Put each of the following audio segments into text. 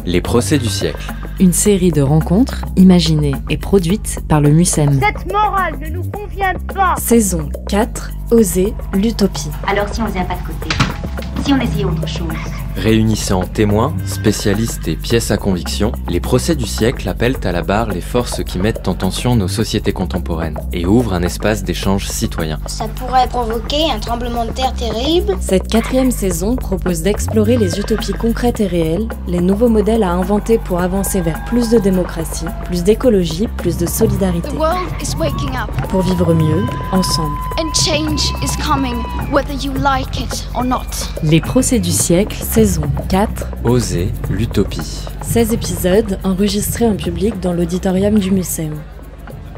Les procès du siècle. Une série de rencontres imaginées et produites par le MUSEM. Cette morale ne nous convient pas. Saison 4, Oser l'utopie. Alors si on faisait un pas de côté, si on essayait autre chose. Réunissant témoins, spécialistes et pièces à conviction, les procès du siècle appellent à la barre les forces qui mettent en tension nos sociétés contemporaines et ouvrent un espace d'échange citoyen. Ça pourrait provoquer un tremblement de terre terrible. Cette 4e saison propose d'explorer les utopies concrètes et réelles, les nouveaux modèles à inventer pour avancer vers plus de démocratie, plus d'écologie, plus de solidarité. The world is waking up. Pour vivre mieux, ensemble. And change is coming, whether you like it or not. Les procès du siècle, saison 4. Oser l'utopie. 16 épisodes enregistrés en public dans l'auditorium du MUSEM.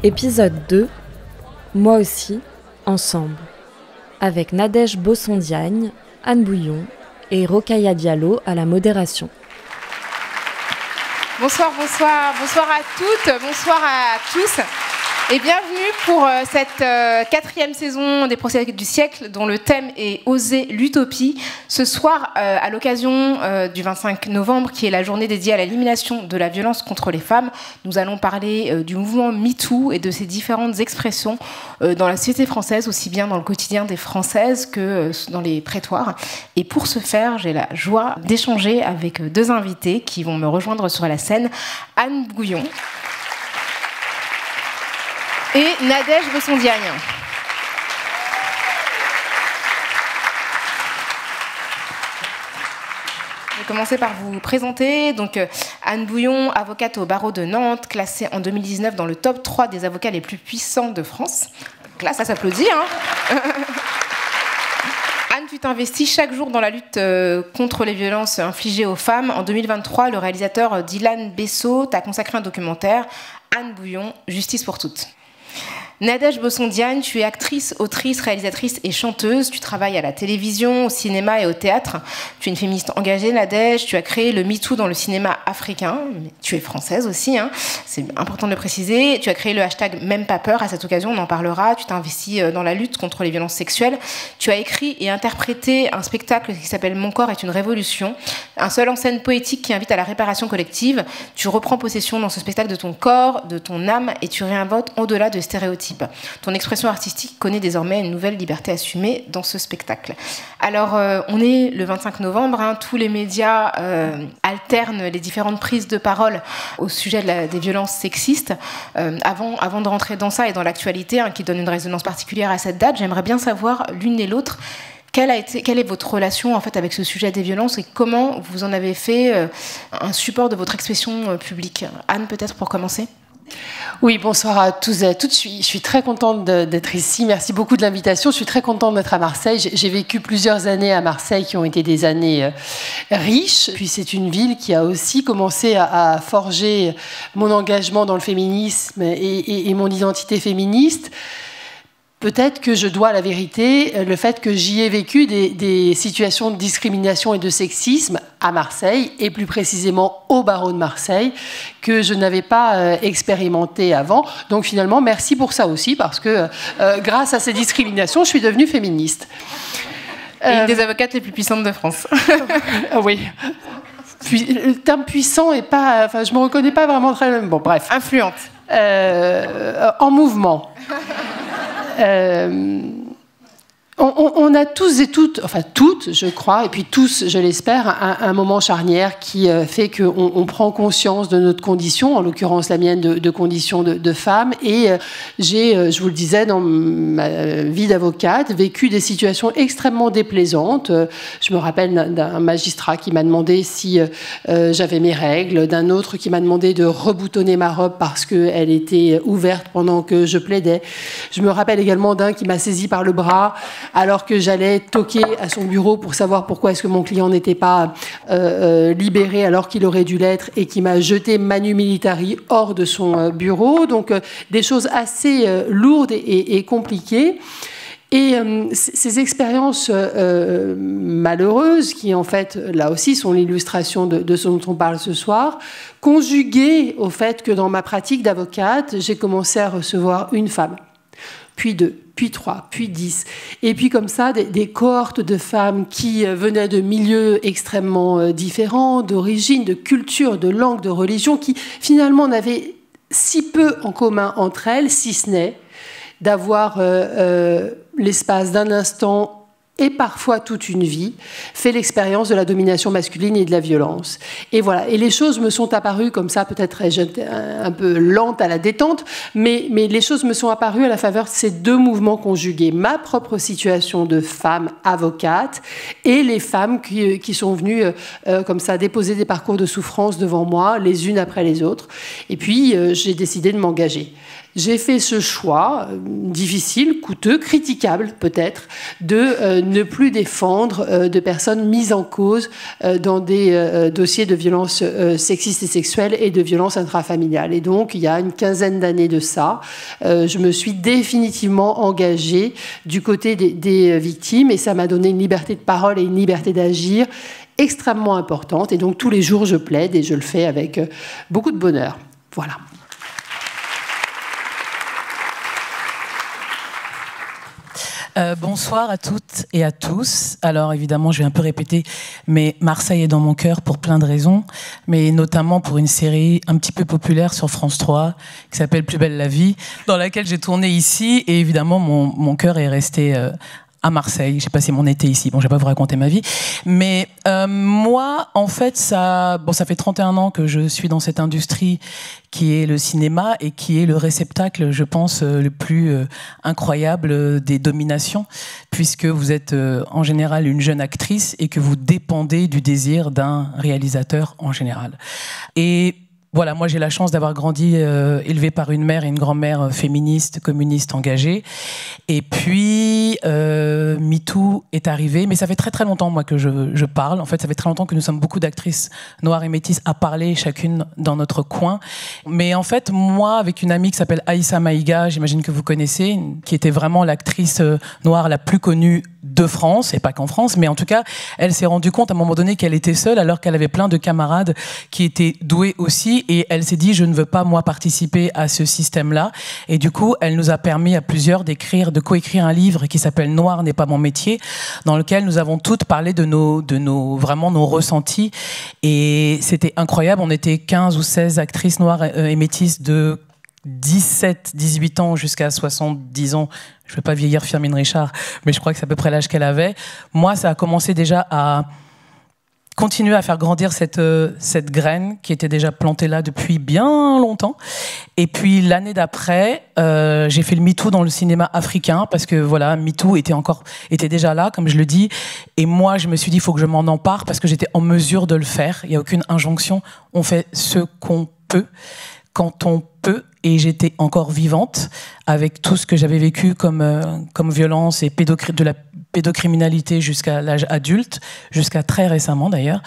Épisode 2. Moi aussi, ensemble. Avec Nadège Bossondiagne, Anne Bouillon et Rokhaya Diallo à la modération. Bonsoir à toutes, bonsoir à tous. Et bienvenue pour cette 4e saison des procès du siècle dont le thème est Oser l'utopie. Ce soir, à l'occasion du 25 novembre, qui est la journée dédiée à l'élimination de la violence contre les femmes, nous allons parler du mouvement MeToo et de ses différentes expressions dans la société française, aussi bien dans le quotidien des Françaises que dans les prétoires. Et pour ce faire, j'ai la joie d'échanger avec deux invités qui vont me rejoindre sur la scène. Anne Bouillon et Nadège Bossondiagne. Je vais commencer par vous présenter. Donc, Anne Bouillon, avocate au barreau de Nantes, classée en 2019 dans le top 3 des avocats les plus puissants de France. Donc là, ça s'applaudit, hein. Anne, tu t'investis chaque jour dans la lutte contre les violences infligées aux femmes. En 2023, le réalisateur Dylan Bessot t'a consacré un documentaire, Anne Bouillon, Justice pour toutes. Nadège Bossondiagne, tu es actrice, autrice, réalisatrice et chanteuse. Tu travailles à la télévision, au cinéma et au théâtre. Tu es une féministe engagée, Nadège. Tu as créé le MeToo dans le cinéma africain. Mais tu es française aussi, hein. C'est important de le préciser. Tu as créé le hashtag Même pas peur. À cette occasion, on en parlera. Tu t'es investie dans la lutte contre les violences sexuelles. Tu as écrit et interprété un spectacle qui s'appelle Mon corps est une révolution. Un seul en scène poétique qui invite à la réparation collective. Tu reprends possession dans ce spectacle de ton corps, de ton âme et tu réinventes au-delà de stéréotypes. Ton expression artistique connaît désormais une nouvelle liberté assumée dans ce spectacle. Alors, on est le 25 novembre, hein, tous les médias alternent les différentes prises de parole au sujet des violences sexistes. Avant de rentrer dans ça et dans l'actualité, hein, qui donne une résonance particulière à cette date, j'aimerais bien savoir, l'une et l'autre, quelle est votre relation en fait, avec ce sujet des violences et comment vous en avez fait un support de votre expression publique. Anne, peut-être pour commencer ? Oui, bonsoir à tous et à toutes. Je suis très contente d'être ici. Merci beaucoup de l'invitation. Je suis très contente d'être à Marseille. J'ai vécu plusieurs années à Marseille qui ont été des années riches. Puis c'est une ville qui a aussi commencé à forger mon engagement dans le féminisme et mon identité féministe. Peut-être que je dois à la vérité le fait que j'y ai vécu des situations de discrimination et de sexisme à Marseille, et plus précisément au barreau de Marseille, que je n'avais pas expérimenté avant. Donc finalement, merci pour ça aussi, parce que grâce à ces discriminations, je suis devenue féministe. Et une des avocates les plus puissantes de France. Oui. Le terme puissant est pas... Enfin, je ne me reconnais pas vraiment très... Bon, bref. Influente. En mouvement. On a tous et toutes, enfin toutes, je crois, et puis tous, je l'espère, un moment charnière qui fait qu'on prend conscience de notre condition, en l'occurrence la mienne de condition de femme. Et j'ai, je vous le disais, dans ma vie d'avocate, vécu des situations extrêmement déplaisantes. Je me rappelle d'un magistrat qui m'a demandé si j'avais mes règles, d'un autre qui m'a demandé de reboutonner ma robe parce qu'elle était ouverte pendant que je plaidais. Je me rappelle également d'un qui m'a saisi par le bras alors que j'allais toquer à son bureau pour savoir pourquoi est-ce que mon client n'était pas libéré alors qu'il aurait dû l'être, et qui m'a jeté manu militari hors de son bureau. Donc des choses assez lourdes et compliquées. Et ces expériences malheureuses, qui en fait, là aussi, sont l'illustration de ce dont on parle ce soir, conjuguées au fait que dans ma pratique d'avocate, j'ai commencé à recevoir une femme. puis 2, puis 3, puis 10. Et puis comme ça, des cohortes de femmes qui venaient de milieux extrêmement différents, d'origine, de culture, de langue, de religion, qui finalement n'avaient si peu en commun entre elles, si ce n'est d'avoir l'espace d'un instant et parfois toute une vie, fait l'expérience de la domination masculine et de la violence. Et voilà. Et les choses me sont apparues comme ça, peut-être un peu lente à la détente, mais les choses me sont apparues à la faveur de ces deux mouvements conjugués. Ma propre situation de femme avocate et les femmes qui sont venues comme ça déposer des parcours de souffrance devant moi, les unes après les autres. Et puis, j'ai décidé de m'engager. J'ai fait ce choix, difficile, coûteux, critiquable peut-être, de ne plus défendre de personnes mises en cause dans des dossiers de violences sexistes et sexuelles et de violences intrafamiliales. Et donc, il y a une quinzaine d'années de ça, je me suis définitivement engagée du côté des victimes et ça m'a donné une liberté de parole et une liberté d'agir extrêmement importante. Et donc, tous les jours, je plaide et je le fais avec beaucoup de bonheur. Voilà. Bonsoir à toutes et à tous. Alors évidemment, je vais un peu répéter, mais Marseille est dans mon cœur pour plein de raisons, mais notamment pour une série un petit peu populaire sur France 3 qui s'appelle Plus belle la vie, dans laquelle j'ai tourné ici et évidemment mon cœur est resté à Marseille. J'ai passé mon été ici. Bon, je vais pas vous raconter ma vie, mais moi, en fait, ça fait 31 ans que je suis dans cette industrie qui est le cinéma et qui est le réceptacle, je pense, le plus incroyable des dominations, puisque vous êtes en général une jeune actrice et que vous dépendez du désir d'un réalisateur en général. Et voilà, moi j'ai la chance d'avoir grandi élevée par une mère et une grand-mère féministe, communiste, engagée. Et puis MeToo est arrivé, mais ça fait très très longtemps moi que je parle. En fait, ça fait très longtemps que nous sommes beaucoup d'actrices noires et métisses à parler chacune dans notre coin. Mais en fait, moi, avec une amie qui s'appelle Aïssa Maïga, j'imagine que vous connaissez, qui était vraiment l'actrice noire la plus connue de France, et pas qu'en France, mais en tout cas, elle s'est rendue compte à un moment donné qu'elle était seule alors qu'elle avait plein de camarades qui étaient doués aussi, et elle s'est dit, je ne veux pas, moi, participer à ce système-là. Et du coup, elle nous a permis à plusieurs de coécrire un livre qui s'appelle Noir n'est pas mon métier, dans lequel nous avons toutes parlé de vraiment nos ressentis. Et c'était incroyable, on était 15 ou 16 actrices noires et métisses de 17, 18 ans jusqu'à 70 ans. Je ne veux pas vieillir Firmin Richard, mais je crois que c'est à peu près l'âge qu'elle avait. Moi, ça a commencé déjà à continuer à faire grandir cette graine qui était déjà plantée là depuis bien longtemps. Et puis l'année d'après, j'ai fait le MeToo dans le cinéma africain parce que voilà, MeToo était déjà là, comme je le dis. Et moi, je me suis dit, il faut que je m'en empare parce que j'étais en mesure de le faire. Il n'y a aucune injonction. On fait ce qu'on peut quand on peut. Et j'étais encore vivante avec tout ce que j'avais vécu comme violence et de la pédocriminalité jusqu'à l'âge adulte, jusqu'à très récemment d'ailleurs.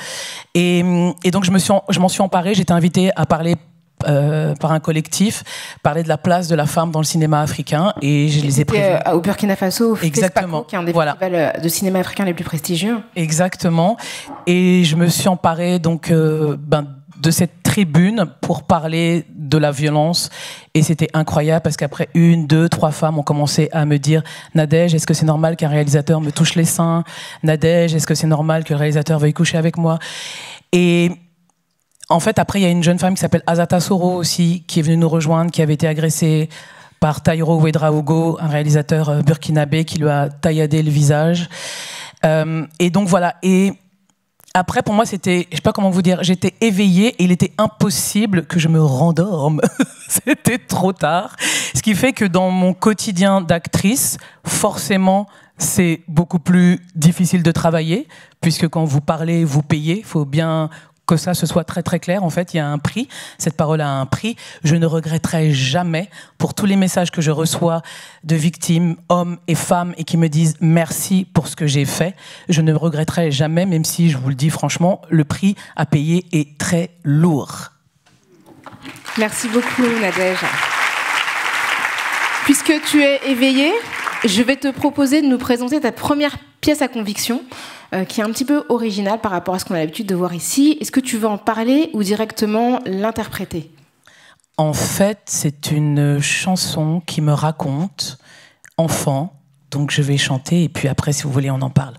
Et donc je m'en suis emparée. J'étais invitée à parler par un collectif, parler de la place de la femme dans le cinéma africain, et je les ai prévenus. Au Burkina Faso, exactement, qui est un des festivals de cinéma africain les plus prestigieux. Exactement. Et je me suis emparée donc de cette tribune pour parler de la violence, et c'était incroyable parce qu'après 1, 2, 3 femmes ont commencé à me dire, Nadège, est-ce que c'est normal qu'un réalisateur me touche les seins? Nadège, est-ce que c'est normal que le réalisateur veuille coucher avec moi? Et en fait, après, il y a une jeune femme qui s'appelle Azata Soro aussi, qui est venue nous rejoindre, qui avait été agressée par Taïro Ouedraogo, un réalisateur burkinabé qui lui a tailladé le visage. Et donc voilà. Et après, pour moi, c'était, je sais pas comment vous dire, j'étais éveillée et il était impossible que je me rendorme. C'était trop tard. Ce qui fait que dans mon quotidien d'actrice, forcément, c'est beaucoup plus difficile de travailler, puisque quand vous parlez, vous payez. Il faut bien que ça se soit très très clair. En fait, il y a un prix. Cette parole a un prix. Je ne regretterai jamais pour tous les messages que je reçois de victimes, hommes et femmes, et qui me disent merci pour ce que j'ai fait. Je ne regretterai jamais, même si, je vous le dis franchement, le prix à payer est très lourd. Merci beaucoup, Nadège. Puisque tu es éveillée, je vais te proposer de nous présenter ta première pièce à conviction, qui est un petit peu originale par rapport à ce qu'on a l'habitude de voir ici. Est-ce que tu veux en parler ou directement l'interpréter? En fait, c'est une chanson qui me raconte enfant. Donc je vais chanter et puis après, si vous voulez, on en parle.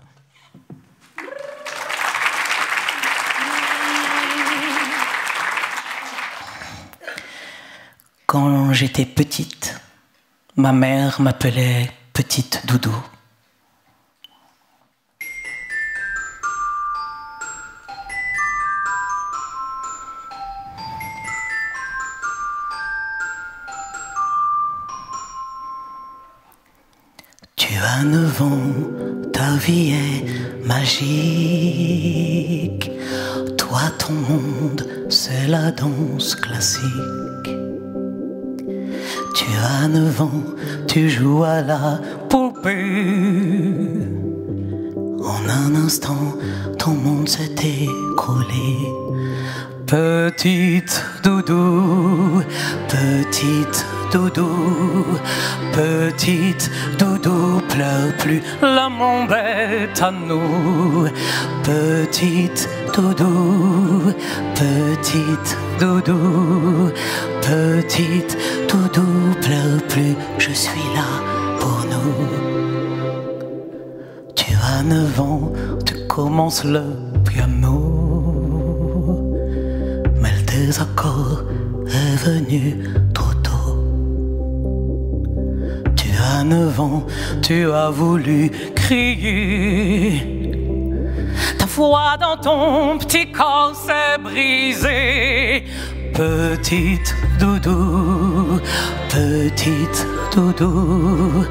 Quand j'étais petite, ma mère m'appelait Petite Doudou. Tu as 9 ans, ta vie est magique. Toi, ton monde, c'est la danse classique. Tu as 9 ans, tu joues à la poupée. En un instant, ton monde s'est écroulé. Petite doudou, petite doudou, petite doudou, pleure plus, le monde est à nous. Petite doudou, petite doudou, petite doudou, pleure plus, je suis là pour nous. Tu as 9 ans, tu commences le piano, mais le désaccord est venu trop tôt. Tu as 9 ans, tu as voulu crier. Ta foi dans ton petit corps s'est brisée. Petite doudou, petite doudou,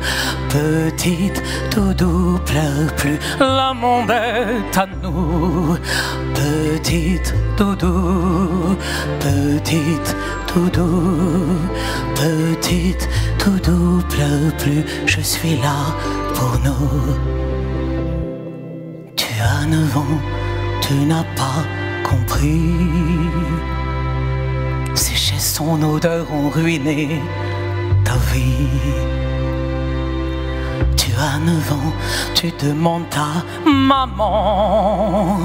petite doudou, pleure plus, le monde est à nous. Petite doudou, petite doudou, petite doudou, pleure plus, je suis là pour nous. Tu as 9 ans, tu n'as pas compris. Sécher son odeur ont ruiné ta vie. Tu as 9 ans, tu demandes ta maman.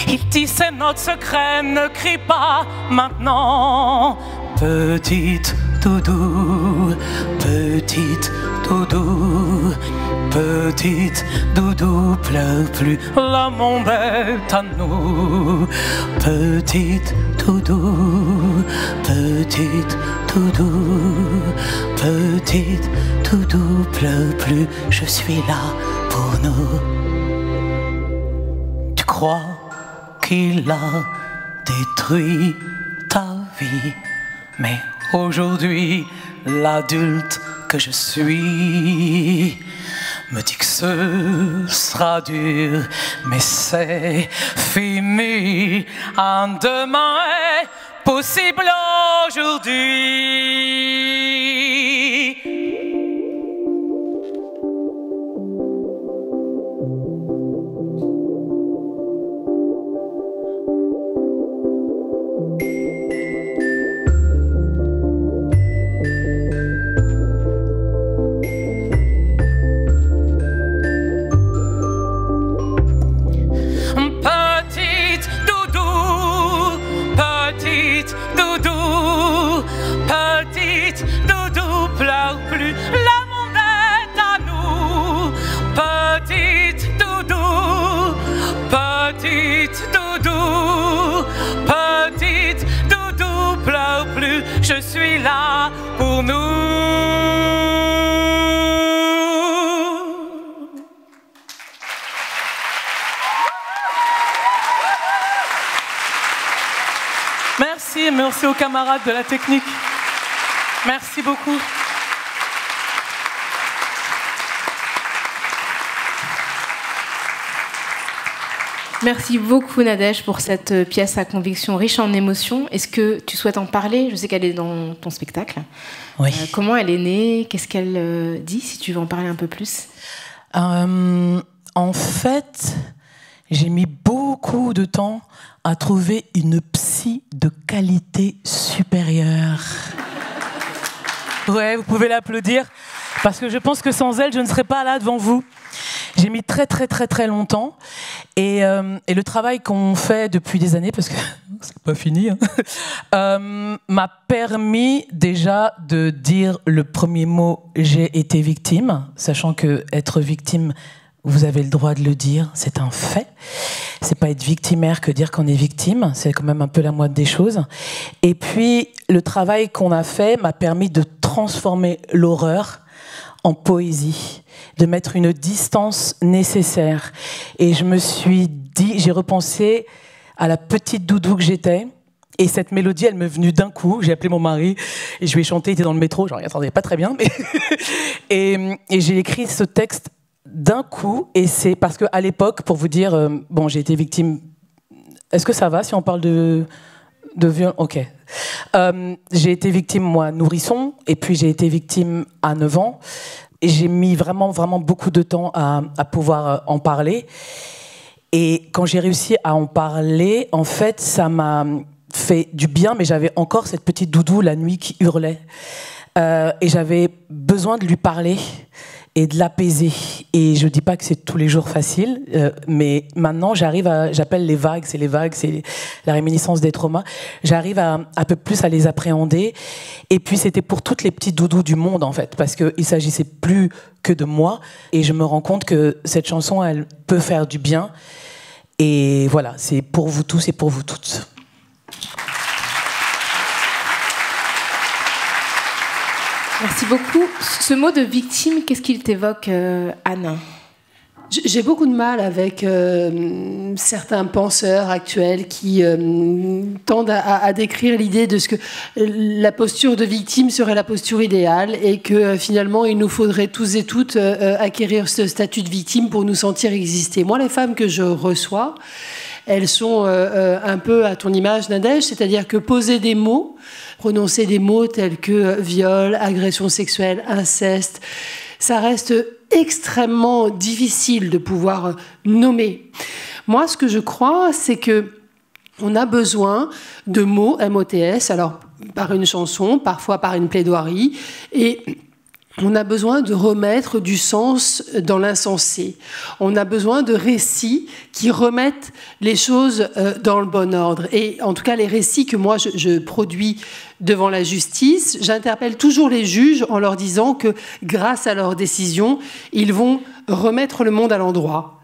Il dit c'est notre secret, ne crie pas maintenant. Petite doudou, petite doudou, petite doudou, pleure plus, le monde est à nous. Petite doudou, petite doudou, petite doudou, pleure plus, je suis là pour nous. Tu crois qu'il a détruit ta vie, mais aujourd'hui, l'adulte que je suis me dit que ce sera dur, mais c'est fini. Un demain est possible aujourd'hui. Je suis là pour nous. Merci, merci aux camarades de la technique. Merci beaucoup. Merci beaucoup Nadège pour cette pièce à conviction riche en émotions. Est-ce que tu souhaites en parler? Je sais qu'elle est dans ton spectacle. Oui. Comment elle est née? Qu'est-ce qu'elle dit? Si tu veux en parler un peu plus. En fait, j'ai mis beaucoup de temps à trouver une psy de qualité supérieure. Ouais, vous pouvez l'applaudir, parce que je pense que sans elle, je ne serais pas là devant vous. J'ai mis très très très très longtemps et le travail qu'on fait depuis des années, parce que c'est pas fini, m'a permis déjà de dire le premier mot « j'ai été victime », sachant que être victime, vous avez le droit de le dire, c'est un fait. C'est pas être victimaire que dire qu'on est victime, c'est quand même un peu la moindre des choses. Et puis le travail qu'on a fait m'a permis de transformer l'horreur en poésie, de mettre une distance nécessaire. Et je me suis dit, j'ai repensé à la petite doudou que j'étais. Et cette mélodie, elle m'est venue d'un coup. J'ai appelé mon mari et je lui ai chanté, il était dans le métro, genre il entendait pas très bien. Mais et j'ai écrit ce texte d'un coup. Et c'est parce qu'à l'époque, pour vous dire, bon, j'ai été victime. Est-ce que ça va si on parle de viol? Ok. J'ai été victime, moi, nourrisson, et puis j'ai été victime à 9 ans. Et j'ai mis vraiment, vraiment beaucoup de temps à pouvoir en parler. Et quand j'ai réussi à en parler, en fait, ça m'a fait du bien, mais j'avais encore cette petite doudou la nuit qui hurlait. Et j'avais besoin de lui parler et de l'apaiser. Et je dis pas que c'est tous les jours facile, mais maintenant j'appelle les vagues, c'est la réminiscence des traumas. J'arrive un peu plus à les appréhender. Et puis c'était pour toutes les petites doudous du monde en fait, parce qu'il s'agissait plus que de moi. Et je me rends compte que cette chanson, elle peut faire du bien. Et voilà, c'est pour vous tous et pour vous toutes. Merci beaucoup. Ce mot de victime, qu'est-ce qu'il t'évoque, Anne ? J'ai beaucoup de mal avec certains penseurs actuels qui tendent à décrire l'idée de ce que la posture de victime serait la posture idéale et que finalement il nous faudrait tous et toutes acquérir ce statut de victime pour nous sentir exister. Moi, les femmes que je reçois, elles sont un peu à ton image, Nadège, c'est-à-dire que poser des mots, prononcer des mots tels que viol, agression sexuelle, inceste, ça reste extrêmement difficile de pouvoir nommer. Moi, ce que je crois, c'est que on a besoin de mots, MOTS, alors par une chanson, parfois par une plaidoirie, et on a besoin de remettre du sens dans l'insensé. On a besoin de récits qui remettent les choses dans le bon ordre. Et en tout cas, les récits que moi, je produis devant la justice, j'interpelle toujours les juges en leur disant que grâce à leurs décisions, ils vont remettre le monde à l'endroit.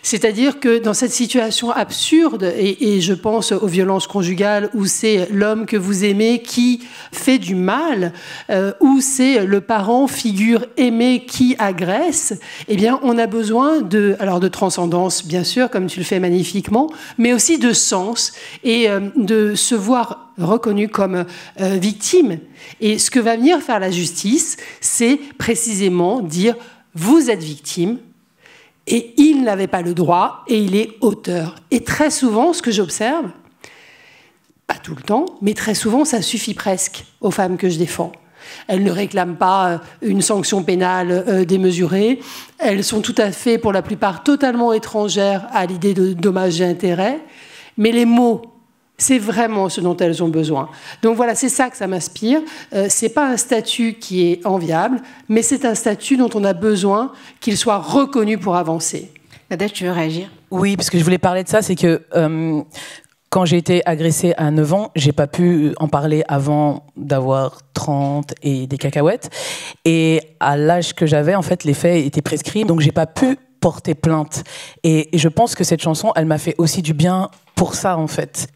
C'est-à-dire que dans cette situation absurde, et je pense aux violences conjugales où c'est l'homme que vous aimez qui fait du mal, où c'est le parent figure aimée qui agresse, eh bien on a besoin de transcendance, bien sûr, comme tu le fais magnifiquement, mais aussi de sens et de se voir reconnu comme victime. Et ce que va venir faire la justice, c'est précisément dire « vous êtes victime ». Et il n'avait pas le droit, et il est auteur. Et très souvent, ce que j'observe, pas tout le temps, mais très souvent, ça suffit presque aux femmes que je défends. Elles ne réclament pas une sanction pénale démesurée. Elles sont tout à fait, pour la plupart, totalement étrangères à l'idée de dommages et intérêts. Mais les mots, c'est vraiment ce dont elles ont besoin. Donc voilà, c'est ça que ça m'inspire. C'est pas un statut qui est enviable, mais c'est un statut dont on a besoin qu'il soit reconnu pour avancer. Nadège, tu veux réagir ? Oui, parce que je voulais parler de ça, c'est que quand j'ai été agressée à 9 ans, j'ai pas pu en parler avant d'avoir 30 et des cacahuètes. Et à l'âge que j'avais, en fait, les faits étaient prescrits, donc j'ai pas pu porter plainte. Et je pense que cette chanson, elle m'a fait aussi du bien pour ça, en fait.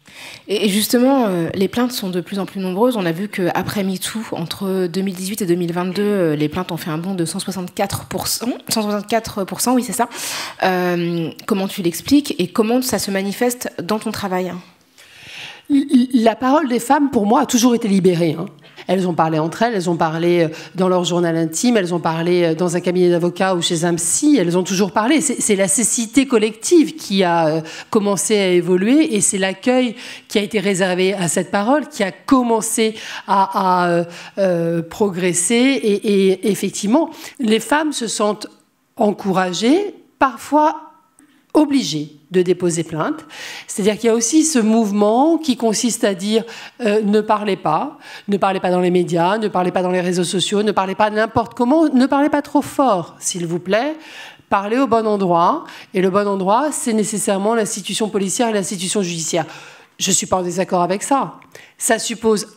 Et justement, les plaintes sont de plus en plus nombreuses. On a vu qu'après MeToo, entre 2018 et 2022, les plaintes ont fait un bond de 164%. 164%, oui, c'est ça. Comment tu l'expliques et comment ça se manifeste dans ton travail ? La parole des femmes, pour moi, a toujours été libérée. Elles ont parlé entre elles, elles ont parlé dans leur journal intime, elles ont parlé dans un cabinet d'avocat ou chez un psy, elles ont toujours parlé. C'est la cécité collective qui a commencé à évoluer et c'est l'accueil qui a été réservé à cette parole qui a commencé à progresser. Et effectivement, les femmes se sentent encouragées, parfois obligées de déposer plainte. C'est-à-dire qu'il y a aussi ce mouvement qui consiste à dire ne parlez pas dans les médias, ne parlez pas dans les réseaux sociaux, ne parlez pas n'importe comment, ne parlez pas trop fort, s'il vous plaît, parler au bon endroit. Et le bon endroit, c'est nécessairement l'institution policière et l'institution judiciaire. Je ne suis pas en désaccord avec ça. Ça suppose,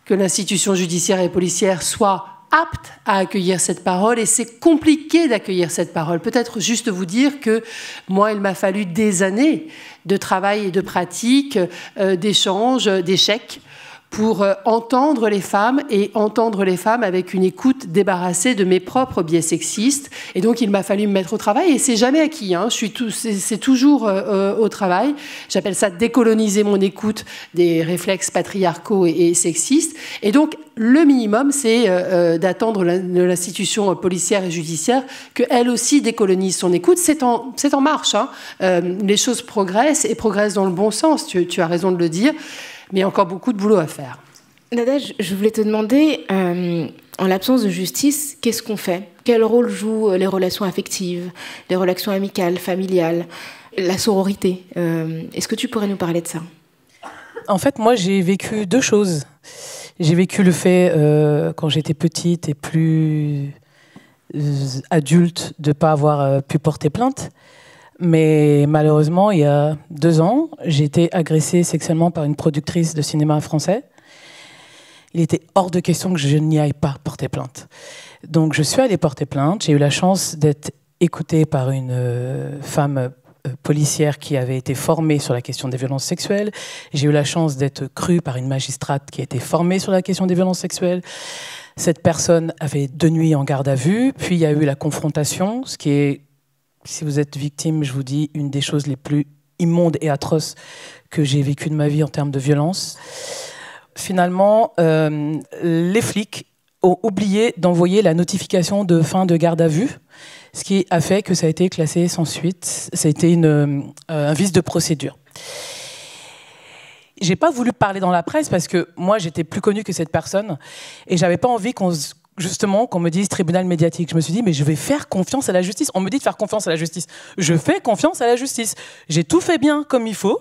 que l'institution judiciaire et policière soit apte à accueillir cette parole, et c'est compliqué d'accueillir cette parole. Peut-être juste vous dire que moi, il m'a fallu des années de travail et de pratique, d'échanges, d'échecs, pour entendre les femmes, et entendre les femmes avec une écoute débarrassée de mes propres biais sexistes. Et donc, il m'a fallu me mettre au travail, et c'est jamais acquis. C'est toujours au travail. J'appelle ça décoloniser mon écoute des réflexes patriarcaux et sexistes. Et donc, le minimum, c'est d'attendre de l'institution policière et judiciaire qu'elle aussi décolonise son écoute. C'est en marche. Les choses progressent, et progressent dans le bon sens. Tu as raison de le dire. Mais il y a encore beaucoup de boulot à faire. Nadège, je voulais te demander, en l'absence de justice, qu'est-ce qu'on fait? Quel rôle jouent les relations affectives, les relations amicales, familiales, la sororité? Est-ce que tu pourrais nous parler de ça? En fait, moi, j'ai vécu deux choses. J'ai vécu le fait, quand j'étais petite et plus adulte, de ne pas avoir pu porter plainte. Mais malheureusement, il y a 2 ans, j'ai été agressée sexuellement par une productrice de cinéma français. Il était hors de question que je n'y aille pas porter plainte. Donc je suis allée porter plainte. J'ai eu la chance d'être écoutée par une femme policière qui avait été formée sur la question des violences sexuelles. J'ai eu la chance d'être crue par une magistrate qui a été formée sur la question des violences sexuelles. Cette personne avait 2 nuits en garde à vue. Puis il y a eu la confrontation, ce qui est, si vous êtes victime, je vous dis, une des choses les plus immondes et atroces que j'ai vécues de ma vie en termes de violence. Finalement, les flics ont oublié d'envoyer la notification de fin de garde à vue, ce qui a fait que ça a été classé sans suite. Ça a été un vice de procédure. J'ai pas voulu parler dans la presse parce que moi, j'étais plus connue que cette personne et j'avais pas envie qu'on me dise tribunal médiatique. Je me suis dit, mais je vais faire confiance à la justice. On me dit de faire confiance à la justice. Je fais confiance à la justice. J'ai tout fait bien comme il faut.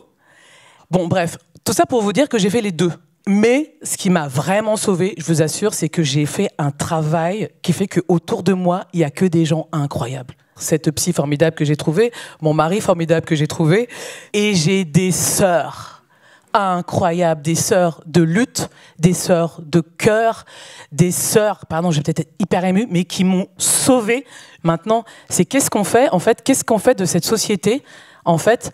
Bon, bref, tout ça pour vous dire que j'ai fait les deux. Mais ce qui m'a vraiment sauvée, je vous assure, c'est que j'ai fait un travail qui fait qu'autour de moi, il n'y a que des gens incroyables. Cette psy formidable que j'ai trouvée, mon mari formidable que j'ai trouvé, et j'ai des sœurs incroyables, des sœurs de lutte, des sœurs de cœur, des sœurs, pardon, je vais peut-être être hyper émue, mais qui m'ont sauvée. Maintenant, c'est qu'est-ce qu'on fait, en fait, qu'est-ce qu'on fait de cette société, en fait,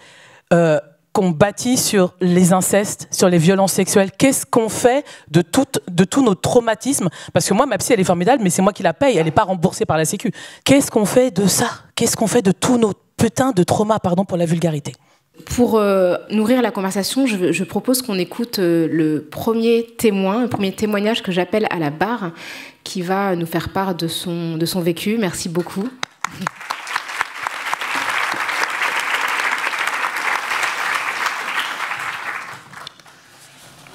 qu'on bâtit sur les incestes, sur les violences sexuelles. Qu'est-ce qu'on fait de tous nos traumatismes? Parce que moi, ma psy, elle est formidable, mais c'est moi qui la paye, elle n'est pas remboursée par la Sécu. Qu'est-ce qu'on fait de ça? Qu'est-ce qu'on fait de tous nos putains de traumas, pardon pour la vulgarité? Pour nourrir la conversation, je propose qu'on écoute le premier témoignage que j'appelle à la barre, qui va nous faire part de son vécu. Merci beaucoup.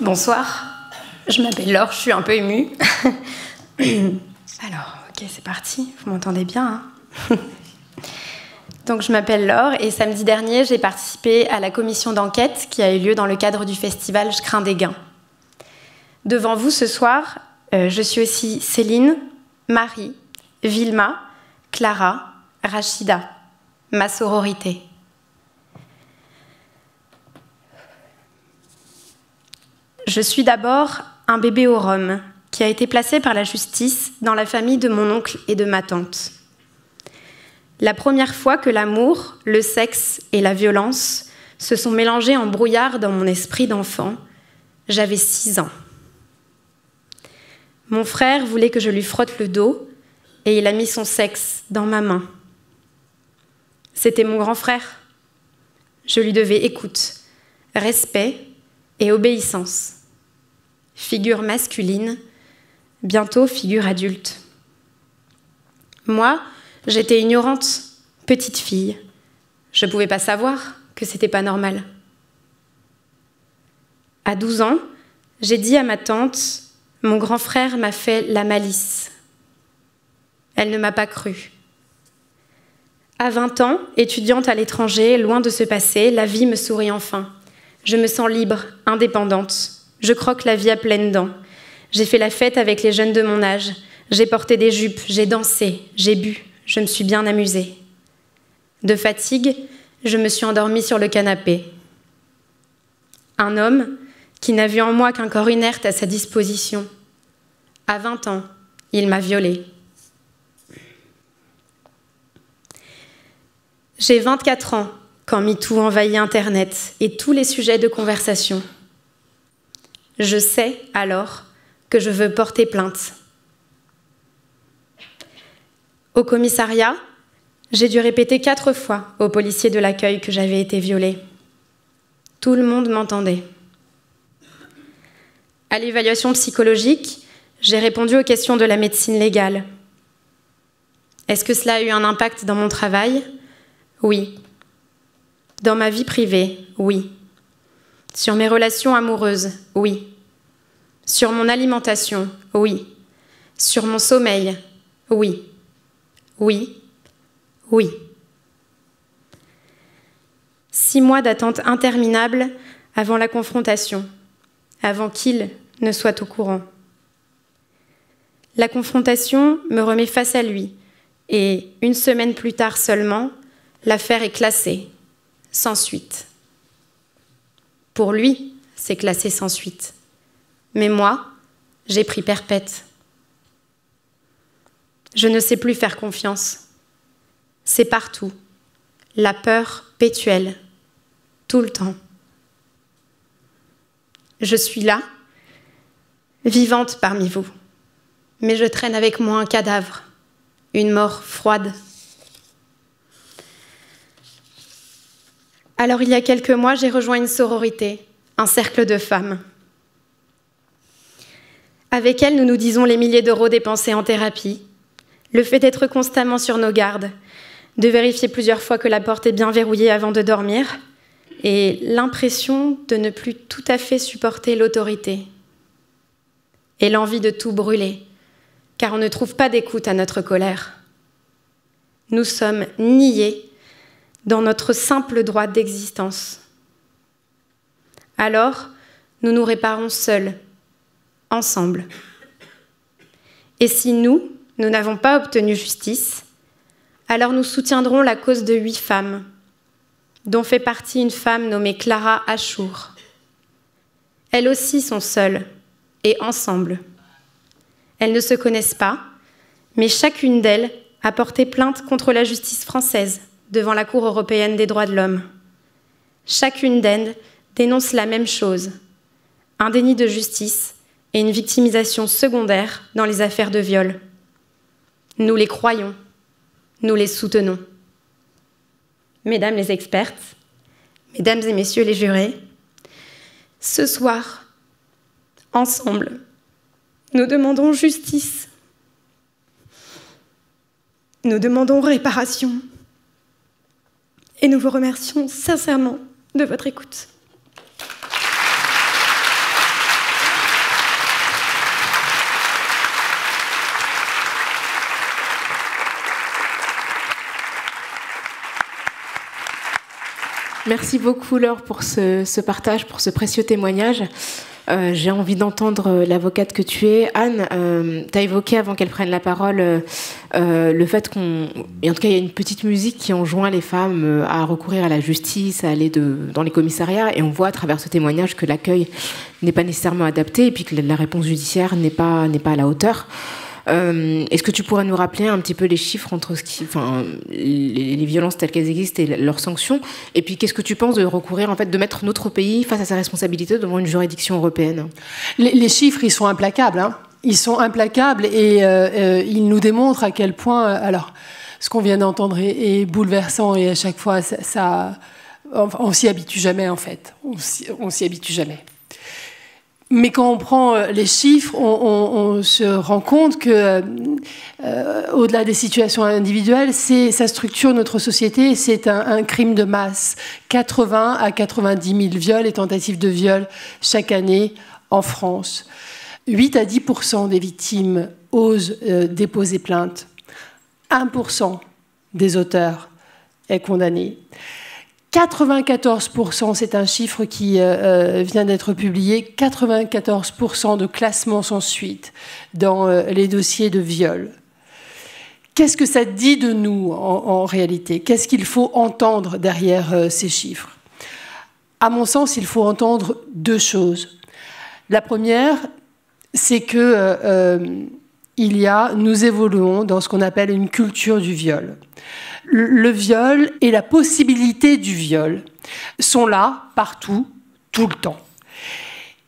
Bonsoir, je m'appelle Laure, je suis un peu émue. Alors, ok, c'est parti, vous m'entendez bien, hein? Donc, je m'appelle Laure et samedi dernier, j'ai participé à la commission d'enquête qui a eu lieu dans le cadre du festival Je crains des gains. Devant vous ce soir, je suis aussi Céline, Marie, Vilma, Clara, Rachida, ma sororité. Je suis d'abord un bébé au rhum qui a été placé par la justice dans la famille de mon oncle et de ma tante. La première fois que l'amour, le sexe et la violence se sont mélangés en brouillard dans mon esprit d'enfant, j'avais 6 ans. Mon frère voulait que je lui frotte le dos et il a mis son sexe dans ma main. C'était mon grand frère. Je lui devais écoute, respect et obéissance. Figure masculine, bientôt figure adulte. Moi, j'étais ignorante, petite fille. Je ne pouvais pas savoir que c'était pas normal. À 12 ans, j'ai dit à ma tante, mon grand frère m'a fait la malice. Elle ne m'a pas cru. À 20 ans, étudiante à l'étranger, loin de ce passé, la vie me sourit enfin. Je me sens libre, indépendante. Je croque la vie à pleines dents. J'ai fait la fête avec les jeunes de mon âge. J'ai porté des jupes, j'ai dansé, j'ai bu. Je me suis bien amusée. De fatigue, je me suis endormie sur le canapé. Un homme qui n'a vu en moi qu'un corps inerte à sa disposition. À 20 ans, il m'a violée. J'ai 24 ans quand MeToo envahit Internet et tous les sujets de conversation. Je sais alors que je veux porter plainte. Au commissariat, j'ai dû répéter 4 fois aux policiers de l'accueil que j'avais été violée. Tout le monde m'entendait. À l'évaluation psychologique, j'ai répondu aux questions de la médecine légale. Est-ce que cela a eu un impact dans mon travail ? Oui. Dans ma vie privée ? Oui. Sur mes relations amoureuses ? Oui. Sur mon alimentation ? Oui. Sur mon sommeil ? Oui. Oui. Oui. 6 mois d'attente interminable avant la confrontation, avant qu'il ne soit au courant. La confrontation me remet face à lui et 1 semaine plus tard seulement, l'affaire est classée, sans suite. Pour lui, c'est classé sans suite. Mais moi, j'ai pris perpète. Je ne sais plus faire confiance. C'est partout. La peur pétuelle. Tout le temps. Je suis là, vivante parmi vous. Mais je traîne avec moi un cadavre, une mort froide. Alors il y a quelques mois, j'ai rejoint une sororité, un cercle de femmes. Avec elles, nous nous disons les milliers d'euros dépensés en thérapie, le fait d'être constamment sur nos gardes, de vérifier plusieurs fois que la porte est bien verrouillée avant de dormir, et l'impression de ne plus tout à fait supporter l'autorité. Et l'envie de tout brûler, car on ne trouve pas d'écoute à notre colère. Nous sommes niés dans notre simple droit d'existence. Alors, nous nous réparons seuls, ensemble. Et si nous n'avons pas obtenu justice, alors nous soutiendrons la cause de 8 femmes, dont fait partie une femme nommée Clara Achour. Elles aussi sont seules et ensemble. Elles ne se connaissent pas, mais chacune d'elles a porté plainte contre la justice française devant la Cour européenne des droits de l'homme. Chacune d'elles dénonce la même chose, un déni de justice et une victimisation secondaire dans les affaires de viol. Nous les croyons, nous les soutenons. Mesdames les expertes, mesdames et messieurs les jurés, ce soir, ensemble, nous demandons justice. Nous demandons réparation. Et nous vous remercions sincèrement de votre écoute. Merci beaucoup Laure pour ce partage, pour ce précieux témoignage. J'ai envie d'entendre l'avocate que tu es. Anne, tu as évoqué avant qu'elle prenne la parole le fait en tout cas il y a une petite musique qui enjoint les femmes à recourir à la justice, à aller dans les commissariats, et on voit à travers ce témoignage que l'accueil n'est pas nécessairement adapté et puis que la réponse judiciaire n'est pas à la hauteur. Est-ce que tu pourrais nous rappeler un petit peu les chiffres entre les violences telles qu'elles existent et leurs sanctions? Et puis, qu'est-ce que tu penses de recourir, en fait, de mettre notre pays face à sa responsabilité devant une juridiction européenne? Les chiffres, ils sont implacables. Hein. Ils sont implacables et ils nous démontrent à quel point... alors, ce qu'on vient d'entendre est bouleversant et à chaque fois, on s'y habitue jamais, en fait. On s'y habitue jamais. Mais quand on prend les chiffres, on se rend compte que, au-delà des situations individuelles, ça structure notre société. C'est un crime de masse. 80 à 90 000 viols et tentatives de viol chaque année en France. 8 à 10% des victimes osent déposer plainte. 1% des auteurs est condamné. 94%, c'est un chiffre qui vient d'être publié, 94% de classement sans suite dans les dossiers de viol. Qu'est-ce que ça dit de nous en réalité? Qu'est-ce qu'il faut entendre derrière ces chiffres? À mon sens, il faut entendre deux choses. La première, c'est que nous évoluons dans ce qu'on appelle une culture du viol. Le viol et la possibilité du viol sont là, partout, tout le temps.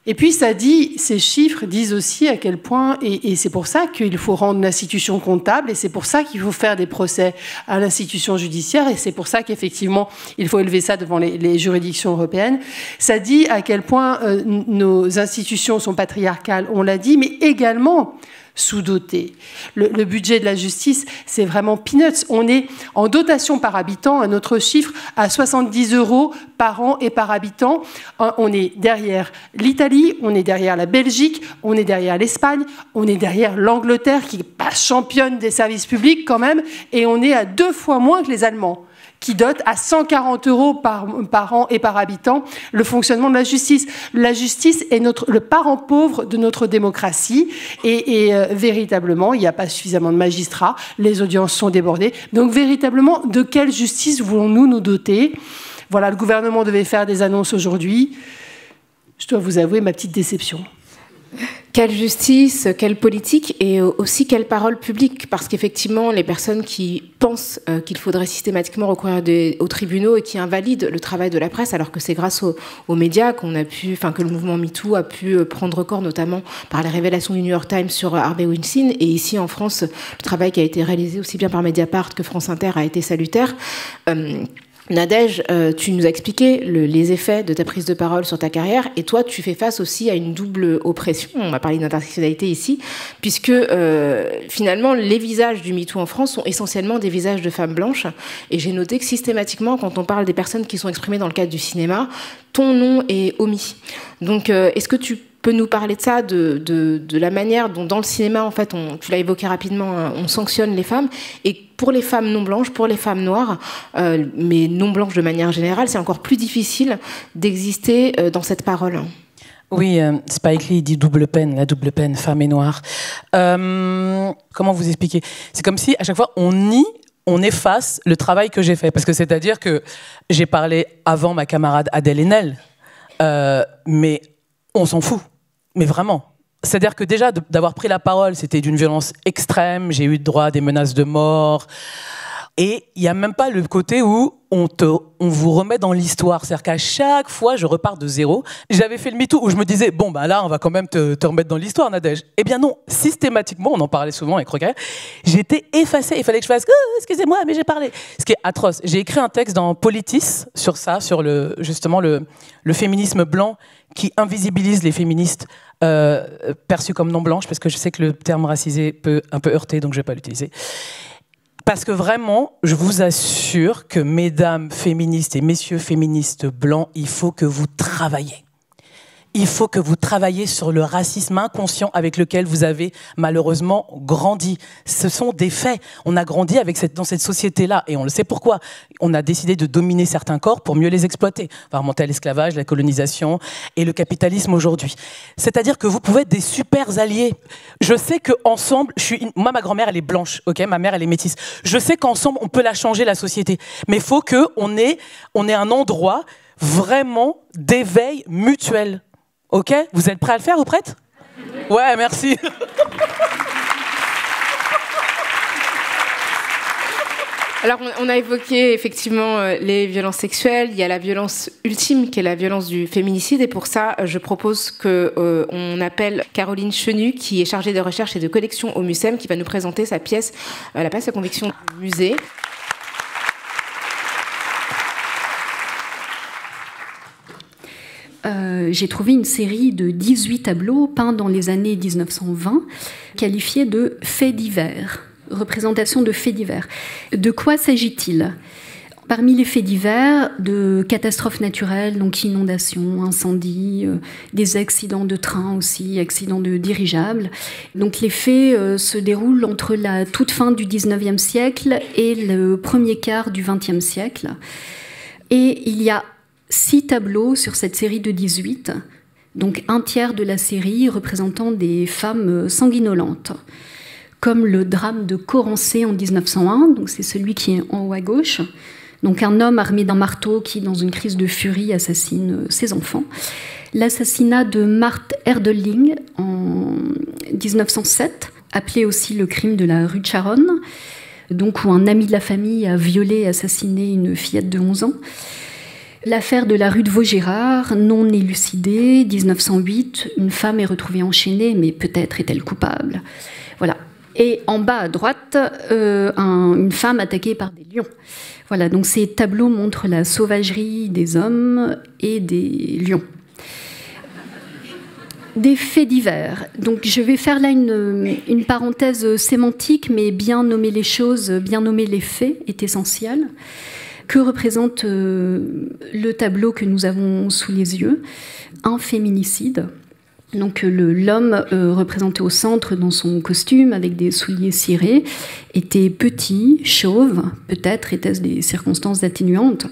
Et puis ces chiffres disent aussi à quel point, et c'est pour ça qu'il faut rendre l'institution comptable, et c'est pour ça qu'il faut faire des procès à l'institution judiciaire, et c'est pour ça qu'effectivement il faut élever ça devant les juridictions européennes. Ça dit à quel point nos institutions sont patriarcales, on l'a dit, mais également sous-doté. Le budget de la justice, c'est vraiment peanuts. On est en dotation par habitant, un autre chiffre, à 70 € par an et par habitant. On est derrière l'Italie, on est derrière la Belgique, on est derrière l'Espagne, on est derrière l'Angleterre, qui n'est pas championne des services publics quand même, et on est à 2 fois moins que les Allemands, qui dote à 140 € par an et par habitant le fonctionnement de la justice. La justice est le parent pauvre de notre démocratie et véritablement, il n'y a pas suffisamment de magistrats, les audiences sont débordées. Donc véritablement, de quelle justice voulons-nous nous doter? Voilà, le gouvernement devait faire des annonces aujourd'hui. Je dois vous avouer ma petite déception. Quelle justice, quelle politique et aussi quelle parole publique? Parce qu'effectivement, les personnes qui pensent qu'il faudrait systématiquement recourir aux tribunaux et qui invalident le travail de la presse, alors que c'est grâce aux médias que le mouvement MeToo a pu prendre corps, notamment par les révélations du New York Times sur Harvey Weinstein. Et ici, en France, le travail qui a été réalisé aussi bien par Mediapart que France Inter a été salutaire. Nadège, tu nous as expliqué les effets de ta prise de parole sur ta carrière, et toi, tu fais face aussi à une double oppression. On va parler d'intersectionnalité ici, puisque finalement, les visages du MeToo en France sont essentiellement des visages de femmes blanches. Et j'ai noté que systématiquement, quand on parle des personnes qui sont exprimées dans le cadre du cinéma, ton nom est omis. Donc, est-ce que tu peux nous parler de ça, de la manière dont dans le cinéma, en fait, tu l'as évoqué rapidement, hein, on sanctionne les femmes, et pour les femmes non blanches, pour les femmes noires, mais non blanches de manière générale, c'est encore plus difficile d'exister dans cette parole. Oui, Spike Lee dit double peine, la double peine, femme et noire. Comment vous expliquer? C'est comme si à chaque fois on efface le travail que j'ai fait, parce que c'est-à-dire que j'ai parlé avant ma camarade Adèle Haenel, mais on s'en fout, mais vraiment. C'est-à-dire que déjà, d'avoir pris la parole, c'était d'une violence extrême, j'ai eu droit à des menaces de mort, et il n'y a même pas le côté où on vous remet dans l'histoire. C'est-à-dire qu'à chaque fois, je repars de zéro. J'avais fait le MeToo où je me disais, bon, bah là, on va quand même te remettre dans l'histoire, Nadège. Eh bien non, systématiquement, on en parlait souvent avec Rocaille, j'étais effacée. Il fallait que je fasse, excusez-moi, mais j'ai parlé. Ce qui est atroce. J'ai écrit un texte dans Politis sur ça, sur justement le féminisme blanc qui invisibilise les féministes perçues comme non blanches, parce que je sais que le terme racisé peut un peu heurter, donc je ne vais pas l'utiliser. Parce que vraiment, je vous assure que mesdames féministes et messieurs féministes blancs, il faut que vous travaillez. Il faut que vous travailliez sur le racisme inconscient avec lequel vous avez malheureusement grandi. Ce sont des faits. On a grandi dans cette société-là et on le sait pourquoi. On a décidé de dominer certains corps pour mieux les exploiter. On va remonter à l'esclavage, la colonisation et le capitalisme aujourd'hui. C'est-à-dire que vous pouvez être des super alliés. Je sais qu'ensemble, moi ma grand-mère elle est blanche, ok, ma mère elle est métisse. Je sais qu'ensemble on peut la changer la société. Mais il faut qu'on ait un endroit vraiment d'éveil mutuel. Ok, vous êtes prêts à le faire ou prêtes? Ouais, merci. Alors, on a évoqué effectivement les violences sexuelles. Il y a la violence ultime qui est la violence du féminicide. Et pour ça, je propose qu'on appelle Caroline Chenu, qui est chargée de recherche et de collection au MUSEM, qui va nous présenter sa pièce, la pièce à conviction du musée. J'ai trouvé une série de 18 tableaux peints dans les années 1920, qualifiés de faits divers, représentation de faits divers. De quoi s'agit-il? Parmi les faits divers, de catastrophes naturelles, donc inondations, incendies, des accidents de train aussi, accidents de dirigeables. Donc les faits se déroulent entre la toute fin du 19e siècle et le premier quart du 20e siècle. Et il y a 6 tableaux sur cette série de 18, donc un tiers de la série représentant des femmes sanguinolentes. comme le drame de Corancé en 1901, donc c'est celui qui est en haut à gauche. Donc un homme armé d'un marteau qui, dans une crise de furie, assassine ses enfants. L'assassinat de Marthe Erdeling en 1907, appelé aussi le crime de la rue de Charonne, donc où un ami de la famille a violé et assassiné une fillette de 11 ans. L'affaire de la rue de Vaugirard, non élucidée, 1908, une femme est retrouvée enchaînée, mais peut-être est-elle coupable. Voilà. Et en bas à droite, une femme attaquée par des lions. Voilà, donc ces tableaux montrent la sauvagerie des hommes et des lions. Des faits divers. Donc je vais faire là une parenthèse sémantique, mais bien nommer les choses, bien nommer les faits est essentiel. Que représente le tableau que nous avons sous les yeux? Un féminicide. Donc l'homme représenté au centre dans son costume avec des souliers cirés était petit, chauve, peut-être était-ce des circonstances atténuantes.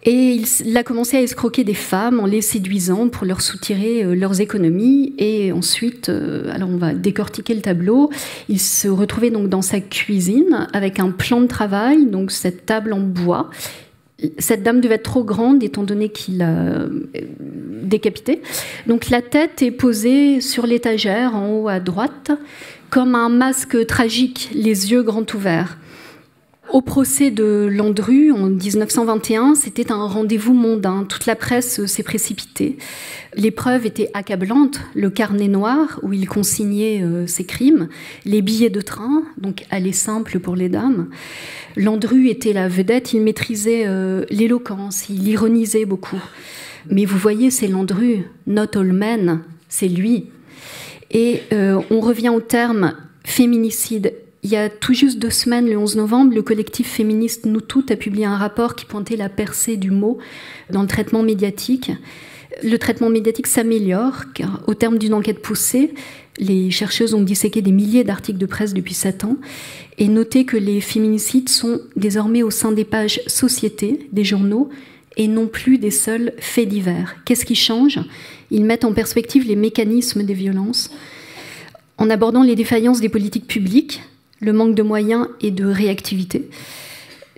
Et il a commencé à escroquer des femmes en les séduisant pour leur soutirer leurs économies. Et ensuite, alors on va décortiquer le tableau. Il se retrouvait donc dans sa cuisine avec un plan de travail, donc cette table en bois. Cette dame devait être trop grande étant donné qu'il l'a décapitée. Donc la tête est posée sur l'étagère en haut à droite, comme un masque tragique, les yeux grands ouverts. Au procès de Landru en 1921, c'était un rendez-vous mondain. Toute la presse s'est précipitée. Les preuves étaient accablantes. Le carnet noir où il consignait ses crimes, les billets de train, donc aller simple pour les dames. Landru était la vedette, il maîtrisait l'éloquence, il ironisait beaucoup. Mais vous voyez, c'est Landru, not all men, c'est lui. Et on revient au terme féminicide. Il y a tout juste 2 semaines, le 11 novembre, le collectif féministe Nous Toutes a publié un rapport qui pointait la percée du mot dans le traitement médiatique. Le traitement médiatique s'améliore, car au terme d'une enquête poussée, les chercheuses ont disséqué des milliers d'articles de presse depuis 7 ans et noté que les féminicides sont désormais au sein des pages société des journaux et non plus des seuls faits divers. Qu'est-ce qui change? Ils mettent en perspective les mécanismes des violences en abordant les défaillances des politiques publiques, le manque de moyens et de réactivité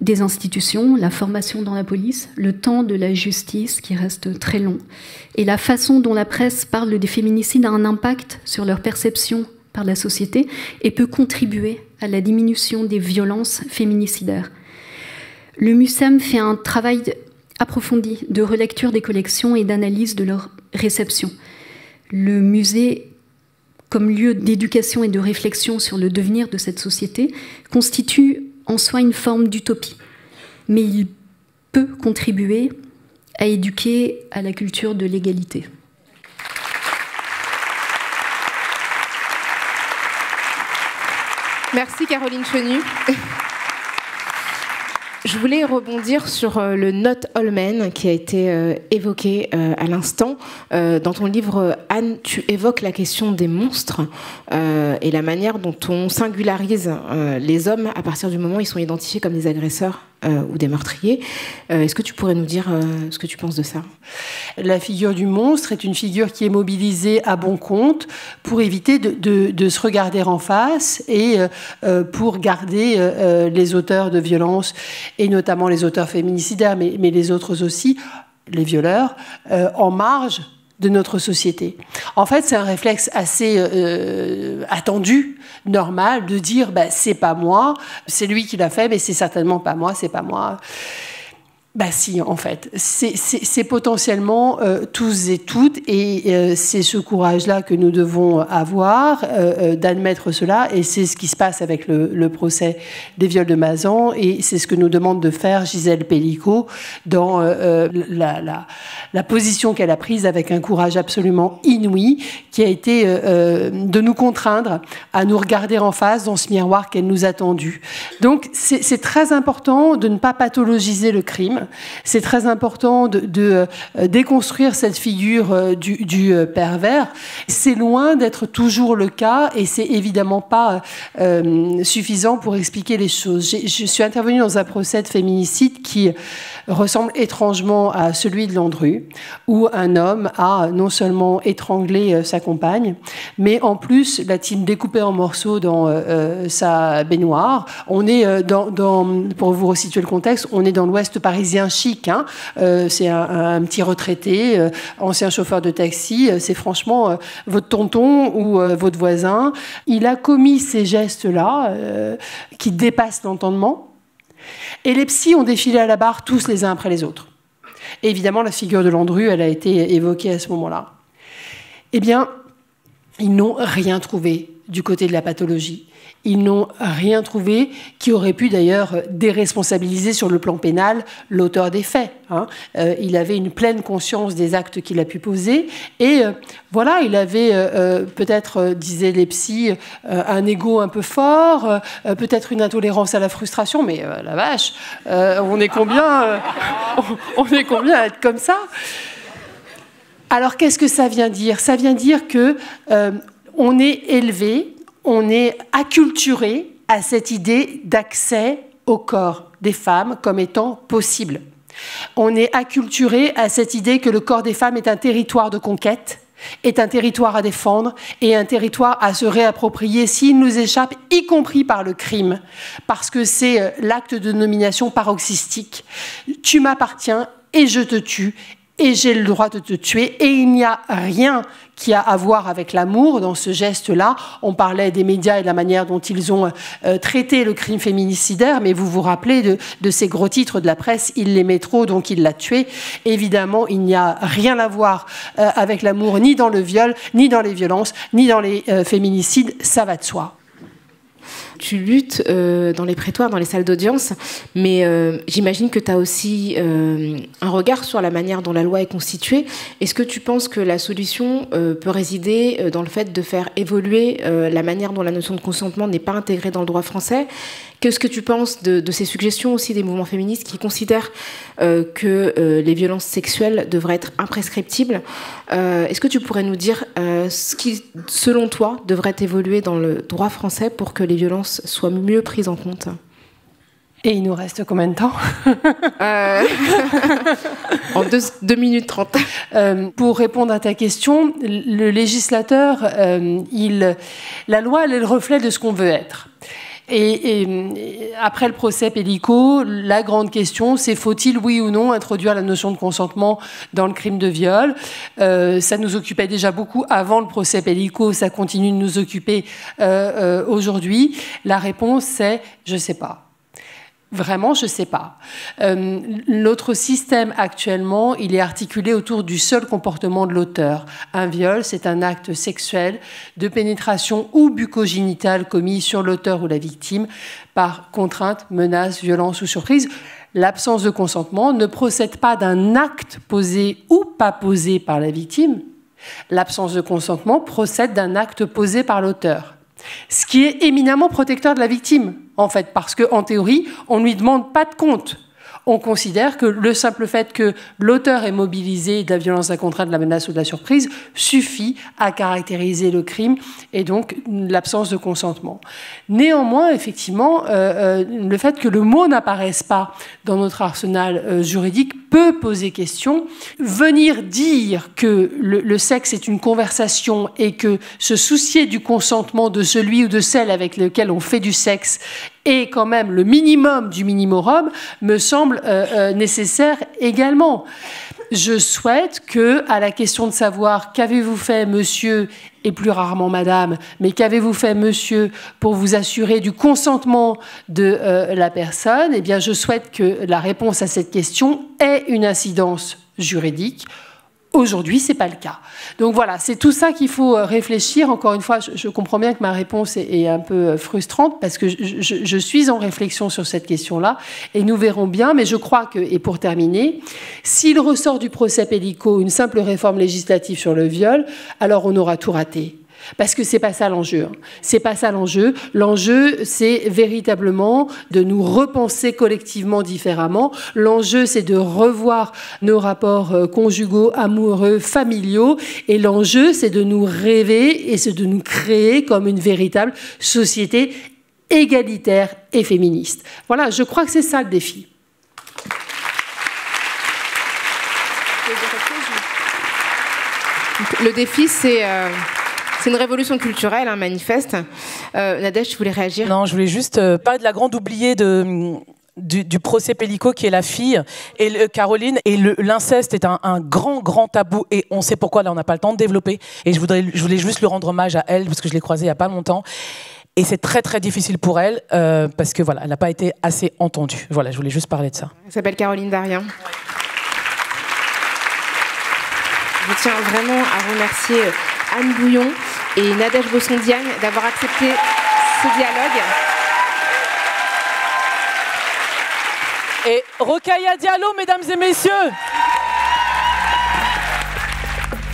des institutions, la formation dans la police, le temps de la justice qui reste très long, et la façon dont la presse parle des féminicides a un impact sur leur perception par la société et peut contribuer à la diminution des violences féminicidaires. Le MUSEM fait un travail approfondi de relecture des collections et d'analyse de leur réception. Le musée, comme lieu d'éducation et de réflexion sur le devenir de cette société, constitue en soi une forme d'utopie. Mais il peut contribuer à éduquer à la culture de l'égalité. Merci Caroline Chenu. Je voulais rebondir sur le Not All Men qui a été évoqué à l'instant. Dans ton livre, Anne, tu évoques la question des monstres et la manière dont on singularise les hommes à partir du moment où ils sont identifiés comme des agresseurs ou des meurtriers. Est-ce que tu pourrais nous dire ce que tu penses de ça? La figure du monstre est une figure qui est mobilisée à bon compte pour éviter de se regarder en face et pour garder les auteurs de violences, et notamment les auteurs féminicidaires, mais les autres aussi, les violeurs, en marge de notre société. En fait, c'est un réflexe assez attendu, normal, de dire c'est pas moi, c'est lui qui l'a fait, mais c'est certainement pas moi, c'est pas moi. Si, en fait, c'est potentiellement tous et toutes, et c'est ce courage-là que nous devons avoir, d'admettre cela, et c'est ce qui se passe avec le procès des viols de Mazan, et c'est ce que nous demande de faire Gisèle Pellicot dans la position qu'elle a prise avec un courage absolument inouï, qui a été de nous contraindre à nous regarder en face dans ce miroir qu'elle nous a tendu. Donc c'est très important de ne pas pathologiser le crime. C'est très important de déconstruire cette figure du pervers. C'est loin d'être toujours le cas, et c'est évidemment pas suffisant pour expliquer les choses. Je suis intervenue dans un procès de féminicide qui ressemble étrangement à celui de Landru, où un homme a non seulement étranglé sa compagne, mais en plus l'a-t-il découpé en morceaux dans sa baignoire. On est pour vous resituer le contexte, on est dans l'ouest parisien chic. Hein. C'est un petit retraité, ancien chauffeur de taxi. C'est franchement votre tonton ou votre voisin. Il a commis ces gestes-là qui dépassent l'entendement. Et les psys ont défilé à la barre tous les uns après les autres. Et évidemment, la figure de Landru, elle a été évoquée à ce moment-là. Eh bien, ils n'ont rien trouvé du côté de la pathologie. Ils n'ont rien trouvé qui aurait pu d'ailleurs déresponsabiliser sur le plan pénal l'auteur des faits. Hein. Il avait une pleine conscience des actes qu'il a pu poser et voilà, il avait peut-être, disaient les psys, un ego un peu fort, peut-être une intolérance à la frustration, mais la vache, on est combien à être comme ça? Alors qu'est-ce que ça vient dire? Ça vient dire que on est élevé, on est acculturé à cette idée d'accès au corps des femmes comme étant possible. On est acculturé à cette idée que le corps des femmes est un territoire de conquête, est un territoire à défendre et un territoire à se réapproprier s'il nous échappe, y compris par le crime, parce que c'est l'acte de domination paroxystique. Tu m'appartiens et je te tue. Et j'ai le droit de te tuer. Et il n'y a rien qui a à voir avec l'amour dans ce geste-là. On parlait des médias et de la manière dont ils ont traité le crime féminicidaire, mais vous vous rappelez de ces gros titres de la presse, il l'aimait trop, donc il l'a tué. Évidemment, il n'y a rien à voir avec l'amour, ni dans le viol, ni dans les violences, ni dans les féminicides, ça va de soi. Tu luttes dans les prétoires, dans les salles d'audience, mais j'imagine que tu as aussi un regard sur la manière dont la loi est constituée. Est-ce que tu penses que la solution peut résider dans le fait de faire évoluer la manière dont la notion de consentement n'est pas intégrée dans le droit français ? Qu'est-ce que tu penses de ces suggestions aussi des mouvements féministes qui considèrent que les violences sexuelles devraient être imprescriptibles ? Est-ce que tu pourrais nous dire ce qui, selon toi, devrait évoluer dans le droit français pour que les violences soient mieux prises en compte ? Et il nous reste combien de temps ? En 2 minutes 30. Pour répondre à ta question, le législateur, la loi, elle est le reflet de ce qu'on veut être. Et après le procès Pellicot, la grande question, c'est faut-il, oui ou non, introduire la notion de consentement dans le crime de viol ? Ça nous occupait déjà beaucoup avant le procès Pellicot, ça continue de nous occuper aujourd'hui. La réponse, c'est « je ne sais pas ». Vraiment, je ne sais pas. Notre système actuellement, il est articulé autour du seul comportement de l'auteur. Un viol, c'est un acte sexuel de pénétration ou bucco-génitale commis sur l'auteur ou la victime par contrainte, menace, violence ou surprise. L'absence de consentement ne procède pas d'un acte posé ou pas posé par la victime. L'absence de consentement procède d'un acte posé par l'auteur. Ce qui est éminemment protecteur de la victime, en fait, parce qu'en théorie, on ne lui demande pas de compte. On considère que le simple fait que l'auteur est mobilisé de la violence, de la contrainte, de la menace ou de la surprise suffit à caractériser le crime et donc l'absence de consentement. Néanmoins, effectivement, le fait que le mot n'apparaisse pas dans notre arsenal juridique peut poser question. Venir dire que le sexe est une conversation et que se soucier du consentement de celui ou de celle avec lequel on fait du sexe est quand même le minimum du minimorum me semble nécessaire également. Je souhaite que, à la question de savoir qu'avez-vous fait, monsieur, et plus rarement madame, mais qu'avez-vous fait, monsieur, pour vous assurer du consentement de la personne, eh bien, je souhaite que la réponse à cette question ait une incidence juridique. Aujourd'hui, ce n'est pas le cas. Donc voilà, c'est tout ça qu'il faut réfléchir. Encore une fois, je comprends bien que ma réponse est un peu frustrante parce que je suis en réflexion sur cette question-là et nous verrons bien. Mais je crois que, et pour terminer, s'il ressort du procès Pellicot une simple réforme législative sur le viol, alors on aura tout raté. Parce que c'est pas ça l'enjeu. C'est pas ça l'enjeu. L'enjeu, c'est véritablement de nous repenser collectivement différemment. L'enjeu, c'est de revoir nos rapports conjugaux, amoureux, familiaux. Et l'enjeu, c'est de nous rêver et c'est de nous créer comme une véritable société égalitaire et féministe. Voilà, je crois que c'est ça le défi. Donc, le défi, c'est une révolution culturelle, un manifeste. Nadège, tu voulais réagir ? Non, je voulais juste parler de la grande oubliée du procès Pellico, qui est la fille, et Caroline. Et l'inceste est un grand tabou, et on sait pourquoi, là on n'a pas le temps de développer. Et je voulais juste lui rendre hommage à elle, parce que je l'ai croisée il n'y a pas longtemps. Et c'est très très difficile pour elle, parce que voilà, elle n'a pas été assez entendue. Voilà, je voulais juste parler de ça. Elle s'appelle Caroline Darien. Je tiens vraiment à remercier Anne Bouillon et Nadège Bossondiagne d'avoir accepté ce dialogue. Et Rokhaya Diallo, mesdames et messieurs.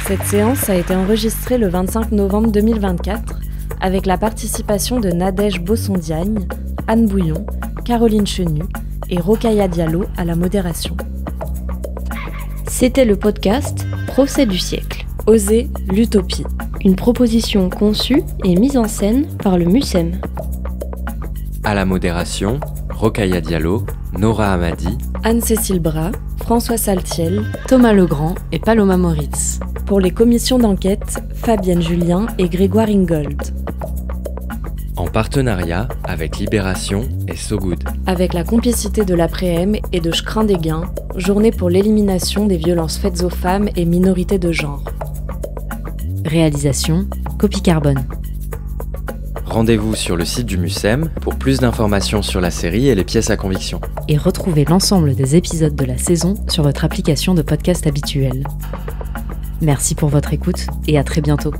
Cette séance a été enregistrée le 25 novembre 2024 avec la participation de Nadège Bossondiagne, Anne Bouillon, Caroline Chenu et Rokhaya Diallo à la modération. C'était le podcast Procès du siècle. Oser l'utopie. Une proposition conçue et mise en scène par le MUSEM. À la modération, Rokhaya Diallo, Nora Hamadi, Anne-Cécile Bras, François Saltiel, Thomas Legrand et Paloma Moritz. Pour les commissions d'enquête, Fabienne Julien et Grégoire Ingold. En partenariat avec Libération et So Good. Avec la complicité de l'Après-M et de Je crains des gains, journée pour l'élimination des violences faites aux femmes et minorités de genre. Réalisation, Copie Carbone. Rendez-vous sur le site du MUSEM pour plus d'informations sur la série et les pièces à conviction. Et retrouvez l'ensemble des épisodes de la saison sur votre application de podcast habituelle. Merci pour votre écoute et à très bientôt.